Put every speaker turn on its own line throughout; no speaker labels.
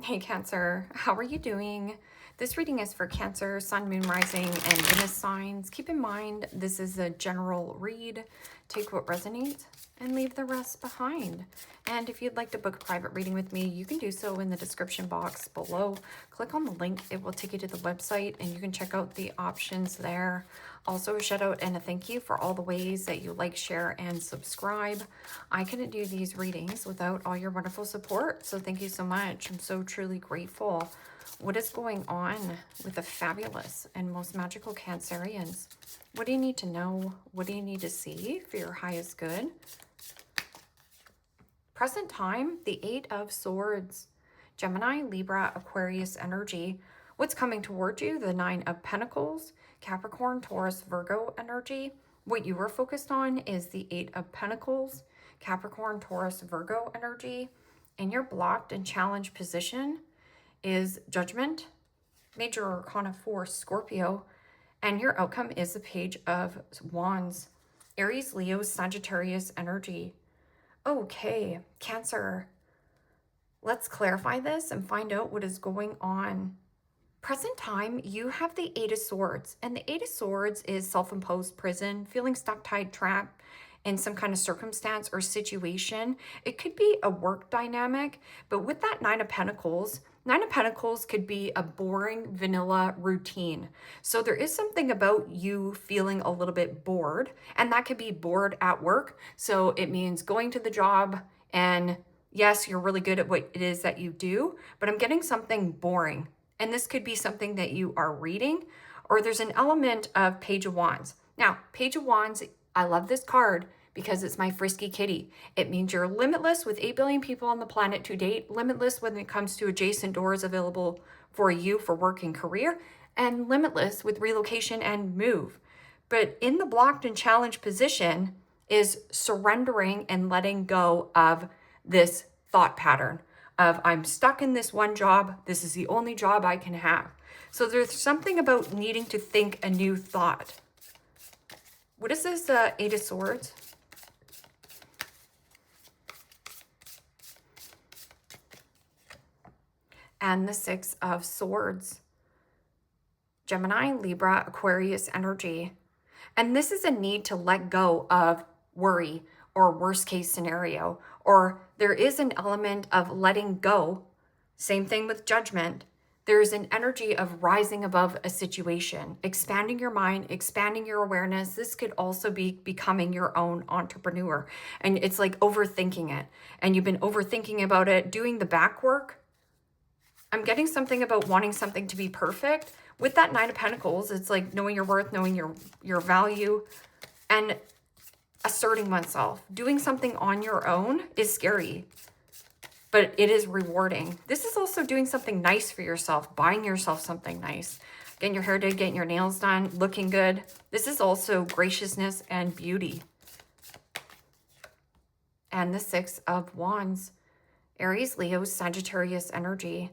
Hey Cancer, how are you doing? This reading is for Cancer, Sun, Moon, Rising, and Venus signs. Keep in mind, this is a general read. Take what resonates and leave the rest behind. And if you'd like to book a private reading with me, you can do so in the description box below. Click on the link. It will take you to the website and you can check out the options there. Also, a shout out and a thank you for all the ways that you like, share, and subscribe. I couldn't do these readings without all your wonderful support, so thank you so much. I'm so truly grateful. What is going on with the fabulous and most magical Cancerians? What do you need to know? What do you need to see for your highest good? Present time, the Eight of Swords. Gemini, Libra, Aquarius energy. What's coming toward you? The Nine of Pentacles. Capricorn, Taurus, Virgo energy. What you are focused on is the Eight of Pentacles. Capricorn, Taurus, Virgo energy. And your blocked and challenged position is Judgment, Major Arcana 4, Scorpio. And your outcome is the Page of Wands. Aries, Leo, Sagittarius energy. Okay, Cancer. Let's clarify this and find out what is going on. Present time, you have the Eight of Swords. And the Eight of Swords is self-imposed prison, feeling stuck, tied, trapped in some kind of circumstance or situation. It could be a work dynamic, but with that Nine of Pentacles could be a boring vanilla routine. So there is something about you feeling a little bit bored, and that could be bored at work. So it means going to the job and yes, you're really good at what it is that you do, but I'm getting something boring. And this could be something that you are reading, or there's an element of Page of Wands. Now, Page of Wands, I love this card because it's my frisky kitty. It means you're limitless with 8 billion people on the planet to date, limitless when it comes to adjacent doors available for you for work and career, and limitless with relocation and move. But in the blocked and challenged position is surrendering and letting go of this thought pattern of I'm stuck in this one job. This is the only job I can have. So there's something about needing to think a new thought. What is this Eight of Swords? And the Six of Swords. Gemini, Libra, Aquarius energy. And this is a need to let go of worry or worst case scenario, or there is an element of letting go. Same thing with Judgment. There's an energy of rising above a situation, expanding your mind, expanding your awareness. This could also be becoming your own entrepreneur. And it's like overthinking it. And you've been overthinking about it, doing the back work. I'm getting something about wanting something to be perfect. With that Nine of Pentacles, it's like knowing your worth, knowing your value, and asserting oneself. Doing something on your own is scary, but it is rewarding. This is also doing something nice for yourself, buying yourself something nice, getting your hair done, getting your nails done, looking good. This is also graciousness and beauty. And the Six of Wands, Aries, Leo, Sagittarius energy.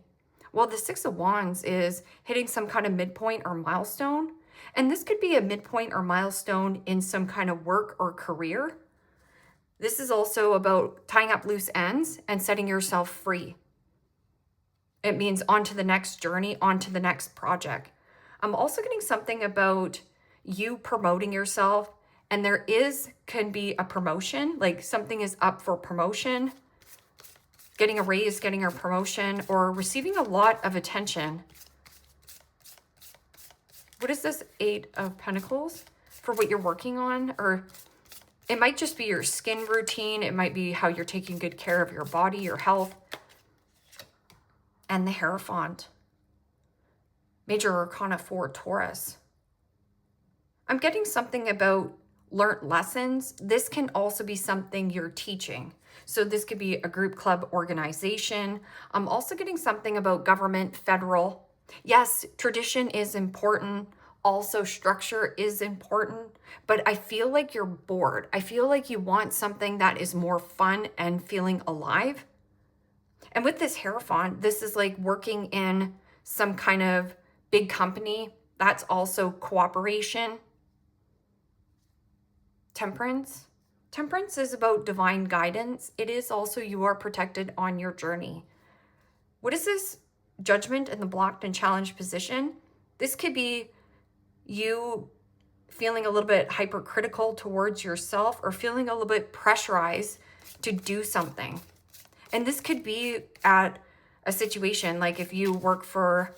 Well, the Six of Wands is hitting some kind of midpoint or milestone. And this could be a midpoint or milestone in some kind of work or career. This is also about tying up loose ends and setting yourself free. It means on to the next journey, on to the next project. I'm also getting something about you promoting yourself. And there can be a promotion, like something is up for promotion, getting a raise, getting a promotion, or receiving a lot of attention. What is this Eight of Pentacles for what you're working on? Or it might just be your skin routine. It might be how you're taking good care of your body, your health. And the Hierophant. Major Arcana 4, Taurus. I'm getting something about learned lessons. This can also be something you're teaching. So this could be a group, club, organization. I'm also getting something about government, federal. Yes, tradition is important. Also, structure is important. But I feel like you're bored. I feel like you want something that is more fun and feeling alive. And with this Hierophant, this is like working in some kind of big company. That's also cooperation. Temperance. Temperance is about divine guidance. It is also you are protected on your journey. What is this Judgment in the blocked and challenged position? This could be you feeling a little bit hypercritical towards yourself or feeling a little bit pressurized to do something. And this could be at a situation like if you work for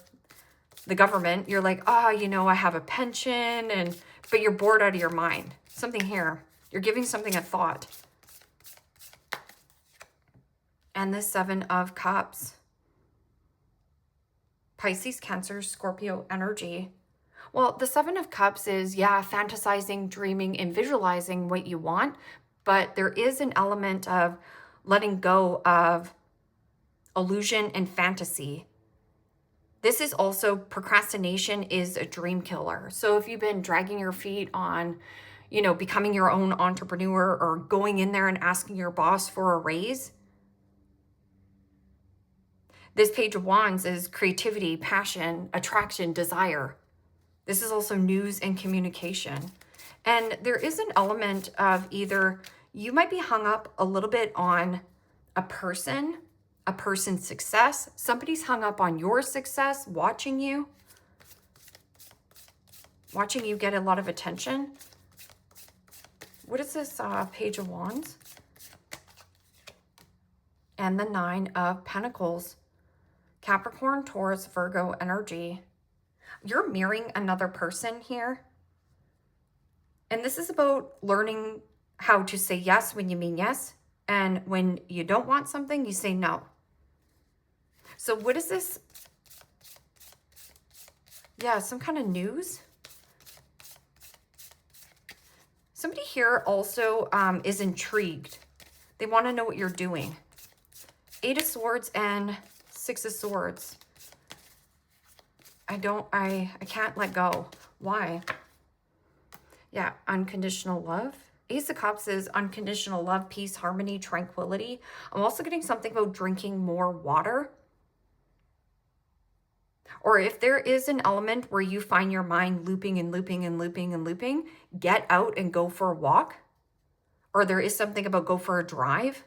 the government, you're like, I have a pension, but you're bored out of your mind. Something here. You're giving something a thought. And the Seven of Cups. Pisces, Cancer, Scorpio energy. Well, the Seven of Cups is, fantasizing, dreaming, and visualizing what you want, but there is an element of letting go of illusion and fantasy. This is also, procrastination is a dream killer. So if you've been dragging your feet on, becoming your own entrepreneur or going in there and asking your boss for a raise, this Page of Wands is creativity, passion, attraction, desire. This is also news and communication. And there is an element of either you might be hung up a little bit on a person's success. Somebody's hung up on your success, watching you get a lot of attention. What is this Page of Wands? And the Nine of Pentacles. Capricorn, Taurus, Virgo energy. You're mirroring another person here. And this is about learning how to say yes when you mean yes. And when you don't want something, you say no. So what is this? Yeah, some kind of news. Somebody here also is intrigued. They want to know what you're doing. Eight of Swords and Six of Swords. I can't let go. Why? Yeah, unconditional love. Ace of Cups is unconditional love, peace, harmony, tranquility. I'm also getting something about drinking more water. Or if there is an element where you find your mind looping and looping and looping and looping, get out and go for a walk. Or there is something about go for a drive.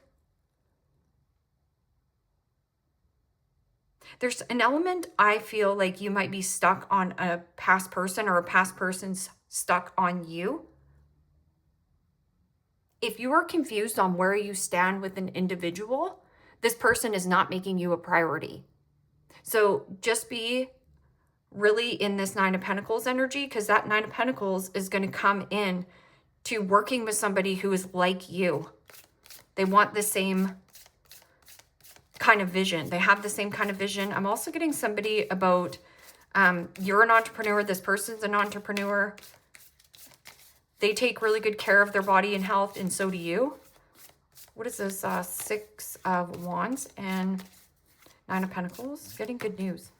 There's an element I feel like you might be stuck on a past person or a past person's stuck on you. If you are confused on where you stand with an individual, this person is not making you a priority. So just be really in this Nine of Pentacles energy, because that Nine of Pentacles is going to come in to working with somebody who is like you. They want the same kind of vision. They have the same kind of vision. I'm also getting somebody about you're an entrepreneur. This person's an entrepreneur. They take really good care of their body and health, and so do you. What is this? Six of Wands and Nine of Pentacles. Getting good news.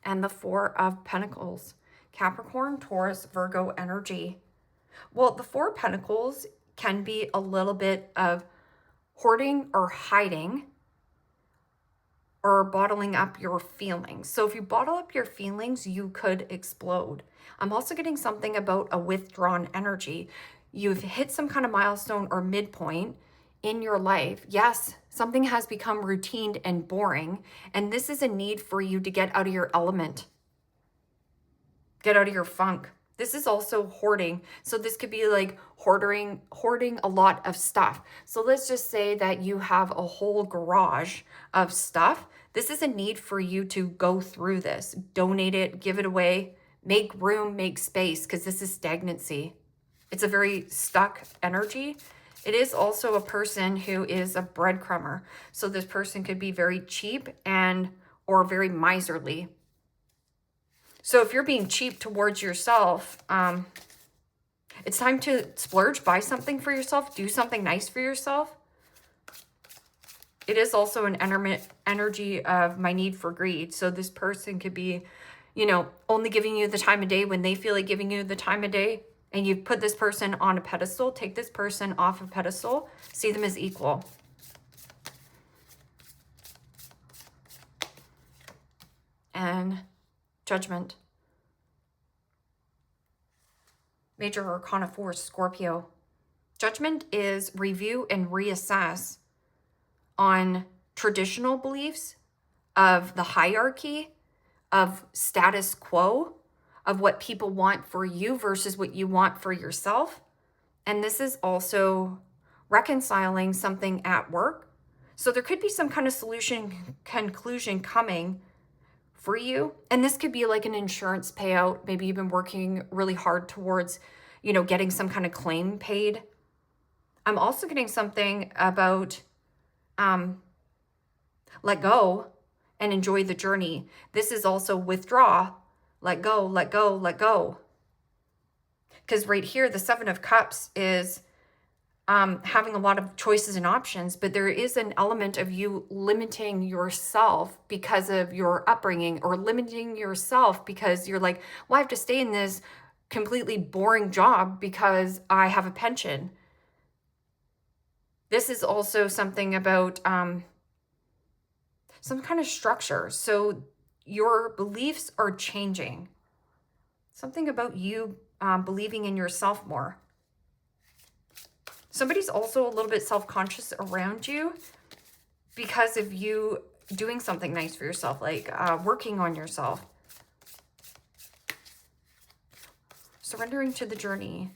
And the Four of Pentacles. Capricorn, Taurus, Virgo energy. Well, the Four of Pentacles can be a little bit of hoarding or hiding or bottling up your feelings. So if you bottle up your feelings, you could explode. I'm also getting something about a withdrawn energy. You've hit some kind of milestone or midpoint in your life. Yes, something has become routine and boring, and this is a need for you to get out of your element. Get out of your funk. This is also hoarding. So this could be like hoarding a lot of stuff. So let's just say that you have a whole garage of stuff. This is a need for you to go through this, donate it, give it away, make room, make space, because this is stagnancy. It's a very stuck energy. It is also a person who is a breadcrumber. So this person could be very cheap or very miserly. So if you're being cheap towards yourself, it's time to splurge, buy something for yourself, do something nice for yourself. It is also an energy of my need for greed. So this person could be, only giving you the time of day when they feel like giving you the time of day. And you've put this person on a pedestal. Take this person off a pedestal. See them as equal. And Judgment. Major Arcana 4, Scorpio. Judgment is review and reassess on traditional beliefs of the hierarchy of status quo of what people want for you versus what you want for yourself. And this is also reconciling something at work. So there could be some kind of solution conclusion coming for you. And this could be like an insurance payout. Maybe you've been working really hard towards, getting some kind of claim paid. I'm also getting something about let go and enjoy the journey. This is also withdraw, let go, let go, let go. Because right here, the Seven of Cups is having a lot of choices and options, but there is an element of you limiting yourself because of your upbringing, or limiting yourself because you're like, well, I have to stay in this completely boring job because I have a pension. This is also something about some kind of structure. So your beliefs are changing. Something about you believing in yourself more. Somebody's also a little bit self-conscious around you because of you doing something nice for yourself, like working on yourself. Surrendering to the journey,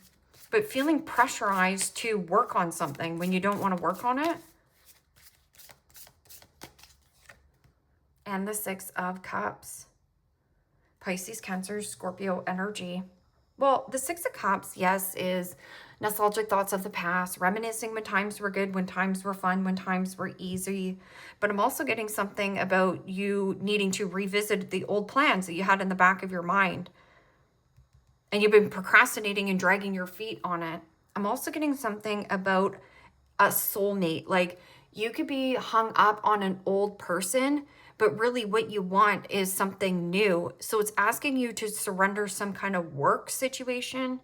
but feeling pressurized to work on something when you don't want to work on it. And the Six of Cups. Pisces, Cancer, Scorpio energy. Well, the Six of Cups, yes, is nostalgic thoughts of the past, reminiscing when times were good, when times were fun, when times were easy. But I'm also getting something about you needing to revisit the old plans that you had in the back of your mind. And you've been procrastinating and dragging your feet on it. I'm also getting something about a soulmate. Like, you could be hung up on an old person, but really what you want is something new. So it's asking you to surrender some kind of work situation.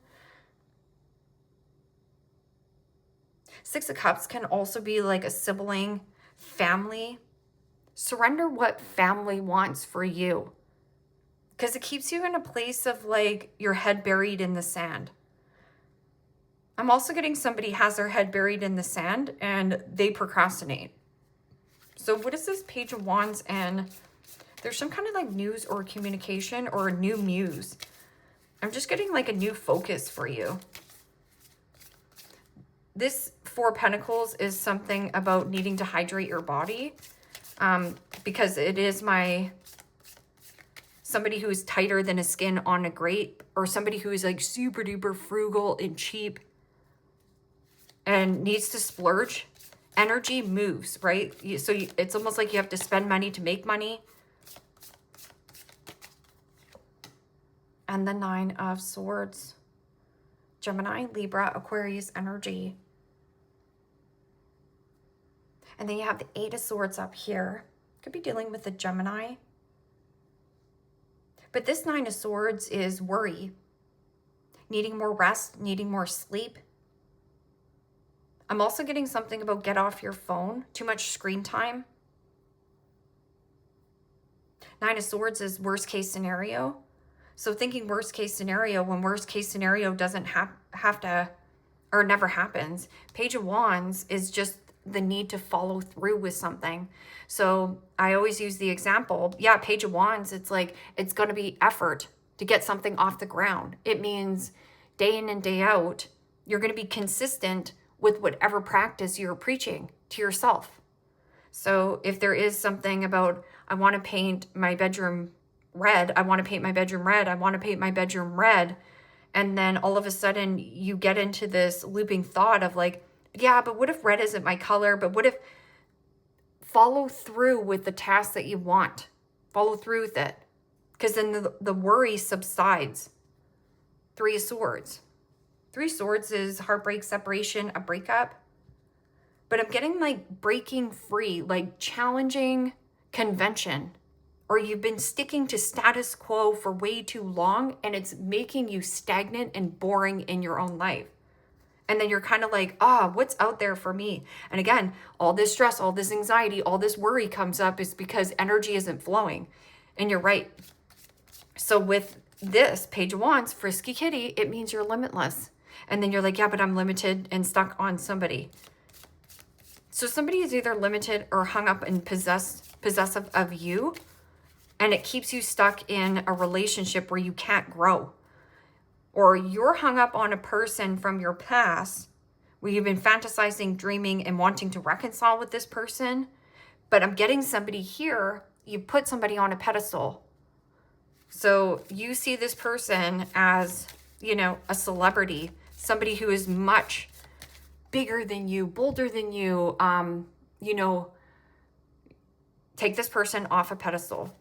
Six of Cups can also be like a sibling, family. Surrender what family wants for you, because it keeps you in a place of like your head buried in the sand. I'm also getting somebody has their head buried in the sand and they procrastinate. So what is this Page of Wands? And there's some kind of like news or communication or a new muse. I'm just getting like a new focus for you. This Four of Pentacles is something about needing to hydrate your body, because it is somebody who is tighter than a skin on a grape, or somebody who is like super duper frugal and cheap and needs to splurge. Energy moves, right? It's almost like you have to spend money to make money. And the Nine of Swords. Gemini, Libra, Aquarius energy. And then you have the Eight of Swords up here. Could be dealing with the Gemini. But this Nine of Swords is worry. Needing more rest, needing more sleep. I'm also getting something about get off your phone. Too much screen time. Nine of Swords is worst case scenario. So thinking worst case scenario when worst case scenario doesn't have to, or never happens. Page of Wands is just the need to follow through with something. So I always use the example, yeah, Page of Wands, it's like, it's going to be effort to get something off the ground. It means day in and day out, you're going to be consistent with whatever practice you're preaching to yourself. So if there is something about, I want to paint my bedroom red, I want to paint my bedroom red, I want to paint my bedroom red, and then all of a sudden you get into this looping thought of like, yeah, but what if red isn't my color? But what if, follow through with the task that you want. Follow through with it. Because then the worry subsides. Three of Swords. Three of Swords is heartbreak, separation, a breakup. But I'm getting like breaking free, like challenging convention. Or you've been sticking to status quo for way too long and it's making you stagnant and boring in your own life. And then you're kind of like, what's out there for me? And again, all this stress, all this anxiety, all this worry comes up is because energy isn't flowing. And you're right. So with this Page of Wands, frisky kitty, it means you're limitless. And then you're like, yeah, but I'm limited and stuck on somebody. So somebody is either limited or hung up and possessed possessive of you, and it keeps you stuck in a relationship where you can't grow. Or you're hung up on a person from your past where you've been fantasizing, dreaming, and wanting to reconcile with this person. But I'm getting somebody here, you put somebody on a pedestal. So you see this person as, you know, a celebrity, somebody who is much bigger than you, bolder than you, you know, take this person off a pedestal.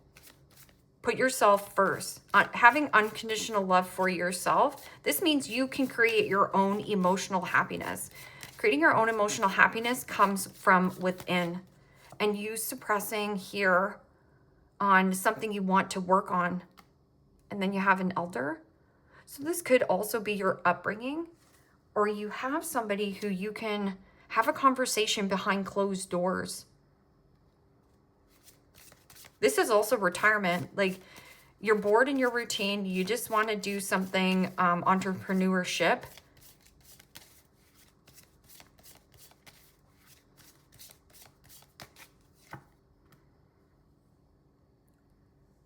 Put yourself first. Having unconditional love for yourself, this means you can create your own emotional happiness. Creating your own emotional happiness comes from within. And you suppressing here on something you want to work on. And then you have an elder. So this could also be your upbringing, or you have somebody who you can have a conversation behind closed doors. This is also retirement. Like, you're bored in your routine. You just want to do something, entrepreneurship.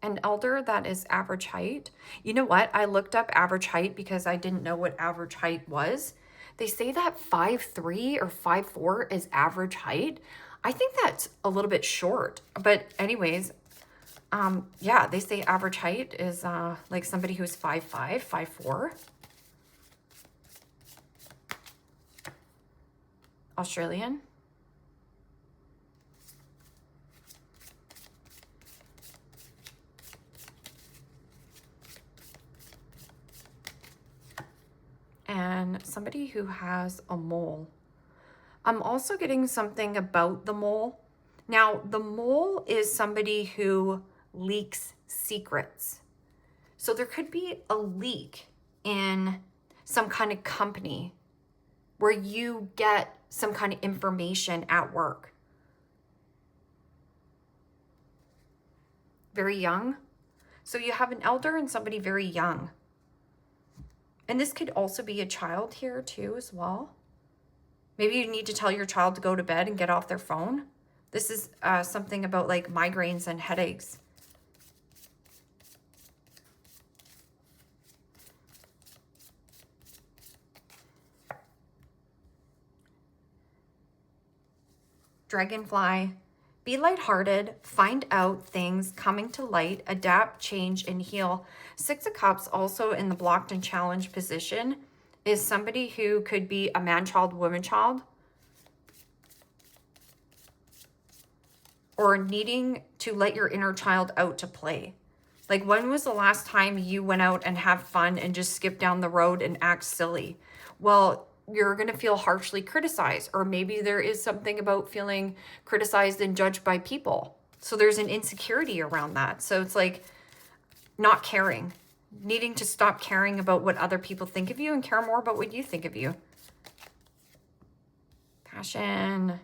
An elder that is average height. You know what? I looked up average height because I didn't know what average height was. They say that 5'3" or 5'4" is average height. I think that's a little bit short. But anyways, yeah, they say average height is like somebody who's 5'5", 5'4". Australian. And somebody who has a mole. I'm also getting something about the mole. Now, the mole is somebody who leaks secrets. So there could be a leak in some kind of company where you get some kind of information at work. Very young. So you have an elder and somebody very young. And this could also be a child here too as well. Maybe you need to tell your child to go to bed and get off their phone. This is something about like migraines and headaches. Dragonfly. Be lighthearted, find out things coming to light, adapt, change, and heal. Six of Cups, also in the blocked and challenged position, is somebody who could be a man-child, woman-child, or needing to let your inner child out to play. Like, when was the last time you went out and have fun and just skip down the road and act silly? Well, you're going to feel harshly criticized, or maybe there is something about feeling criticized and judged by people. So there's an insecurity around that. So it's like not caring, needing to stop caring about what other people think of you and care more about what you think of you. Passion.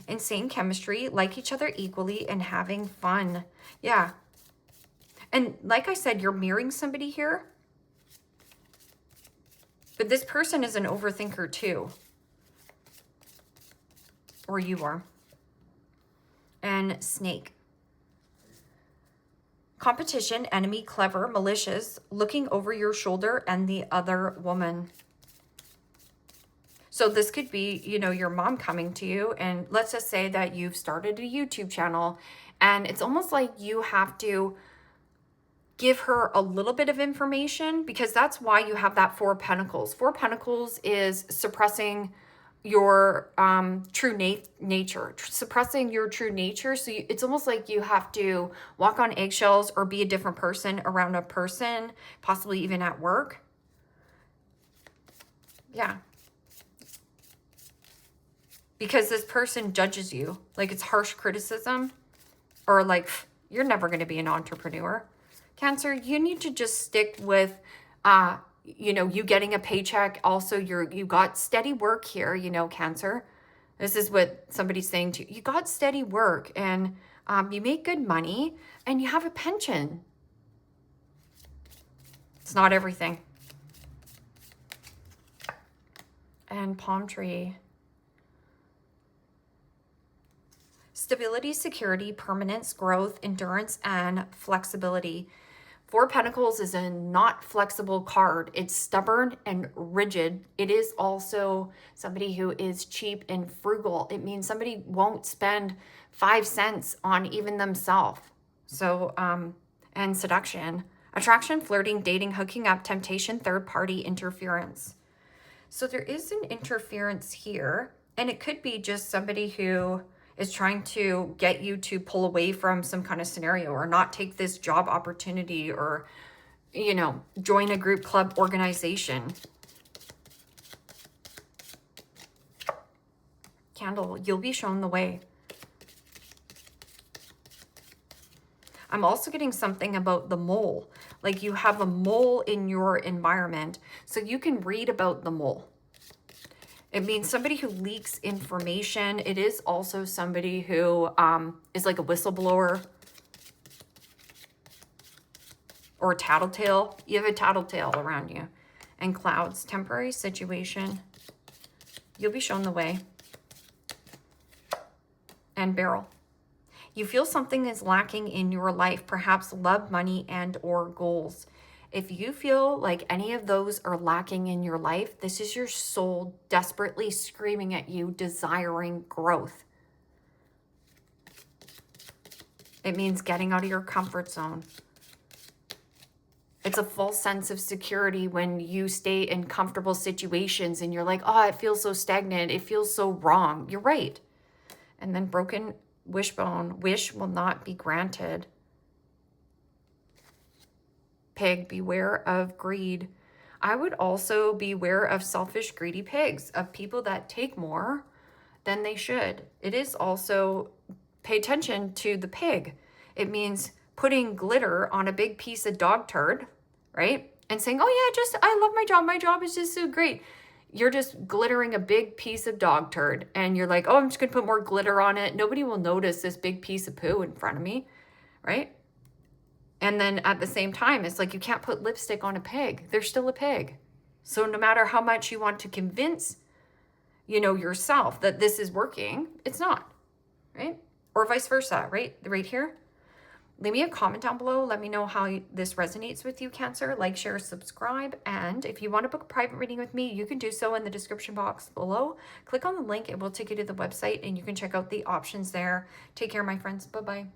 Insane chemistry, like each other equally, and having fun. Yeah. And like I said, you're mirroring somebody here. But this person is an overthinker too. Or you are. And snake. Competition, enemy, clever, malicious, looking over your shoulder, and the other woman. So this could be, you know, your mom coming to you, and let's just say that you've started a YouTube channel, and it's almost like you have to give her a little bit of information, because that's why you have that Four of Pentacles. Four of Pentacles is suppressing your true nature, suppressing your true nature. So it's almost like you have to walk on eggshells or be a different person around a person, possibly even at work. Yeah. Because this person judges you, like it's harsh criticism, or like, you're never going to be an entrepreneur. Cancer, you need to just stick with, you know, you getting a paycheck. Also, you got steady work here, you know, Cancer. This is what somebody's saying to you. You got steady work, and you make good money, and you have a pension. It's not everything. And palm tree. Stability, security, permanence, growth, endurance, and flexibility. Four of Pentacles is a not flexible card. It's stubborn and rigid. It is also somebody who is cheap and frugal. It means somebody won't spend 5 cents on even themselves. So, and seduction, attraction, flirting, dating, hooking up, temptation, third party interference. So there is an interference here, and it could be just somebody who is trying to get you to pull away from some kind of scenario or not take this job opportunity or, you know, join a group, club, organization. Candle, you'll be shown the way. I'm also getting something about the mole. Like you have a mole in your environment, so you can read about the mole. It means somebody who leaks information. It is also somebody who is like a whistleblower or a tattletale. You have a tattletale around you. And clouds, temporary situation. You'll be shown the way. And barrel. You feel something is lacking in your life, perhaps love, money, and or goals. If you feel like any of those are lacking in your life, this is your soul desperately screaming at you, desiring growth. It means getting out of your comfort zone. It's a false sense of security when you stay in comfortable situations and you're like, oh, it feels so stagnant. It feels so wrong. You're right. And then broken wishbone, wish will not be granted. Pig, beware of greed. I would also beware of selfish, greedy pigs, of people that take more than they should. It is also, pay attention to the pig. It means putting glitter on a big piece of dog turd, right? And saying, oh yeah, I love my job. My job is just so great. You're just glittering a big piece of dog turd. And you're like, oh, I'm just going to put more glitter on it. Nobody will notice this big piece of poo in front of me, right? And then at the same time, it's like you can't put lipstick on a pig. They're still a pig. So no matter how much you want to convince, you know, yourself that this is working, it's not, right? Or vice versa, right? Right here. Leave me a comment down below. Let me know how this resonates with you, Cancer. Like, share, subscribe. And if you want to book a private reading with me, you can do so in the description box below. Click on the link. It will take you to the website and you can check out the options there. Take care, my friends. Bye-bye.